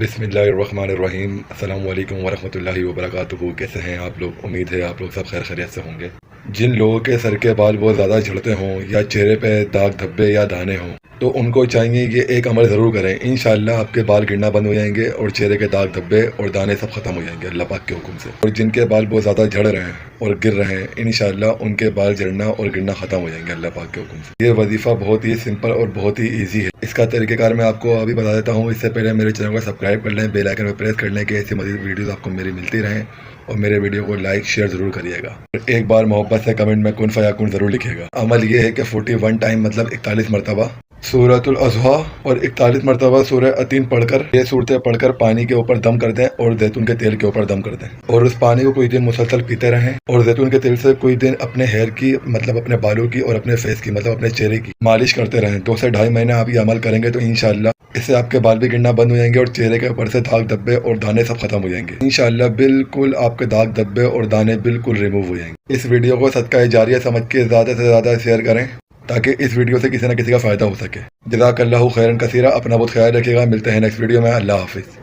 بسم اللہ الرحمن الرحیم۔ السلام علیکم ورحمۃ اللہ وبرکاتہ۔ کیسے ہیں آپ لوگ؟ امید ہے آپ لوگ سب خیر خیریت سے ہوں گے۔ جن لوگوں کے سر کے بال بہت زیادہ جھڑتے ہوں یا چہرے پہ داغ دھبے یا دانے ہوں تو ان کو چاہیے کہ ایک عمل ضرور کریں، انشاءاللہ آپ کے بال گرنا بند ہو جائیں گے اور چہرے کے داغ دھبے اور دانے سب ختم ہو جائیں گے اللہ پاک کے حکم سے۔ اور جن کے بال بہت زیادہ جھڑ رہے ہیں اور گر رہے ہیں، انشاءاللہ ان کے بال جھڑنا اور گرنا ختم ہو جائیں گے اللہ پاک کے حکم سے۔ یہ وظیفہ بہت ہی سمپل اور بہت ہی ایزی ہے۔ اس کا طریقہ کار میں آپ کو ابھی بتا دیتا ہوں۔ اس سے پہلے میرے چینل کو سبسکرائب کر لیں، بیل آئکن پہ پریس کر لیں کہ ایسی مزید ویڈیوز آپ کو میری ملتی رہیں، اور میرے ویڈیو کو لائک شیئر ضرور کریے گا۔ ایک بار محبت سے کمنٹ میں کن فیکون ضرور لکھیے گا۔ عمل یہ ہے کہ 41 ٹائم مطلب 41 مرتبہ سورۃ الاضحیٰ اور 41 مرتبہ سورہ عتین پڑھ کر، یہ صورتیں پڑھ کر پانی کے اوپر دم کر دیں اور زیتون کے تیل کے اوپر دم کر دیں، اور اس پانی کو کچھ دن مسلسل پیتے رہیں، اور زیتون کے تیل سے کچھ دن اپنے ہیئر کی مطلب اپنے بالوں کی اور اپنے فیس کی مطلب اپنے چہرے کی مالش کرتے رہیں۔ 2 سے 2.5 مہینے آپ یہ عمل کریں گے تو انشاءاللہ اس سے آپ کے بال بھی گرنا بند ہو جائیں گے اور چہرے کے اوپر سے داغ دھبے اور دانے سب ختم ہو جائیں گے انشاءاللہ۔ بالکل آپ کے داغ دھبے اور دانے بالکل ریموو ہو جائیں گے۔ اس ویڈیو کو صدقہ جاریہ سمجھ کے زیادہ سے زیادہ شیئر کریں تاکہ اس ویڈیو سے کسی نہ کسی کا فائدہ ہو سکے۔ جزاک اللہ خیرا کثیرا۔ اپنا بہت خیال رکھیے گا۔ ملتے ہیں نیکسٹ ویڈیو میں۔ اللہ حافظ۔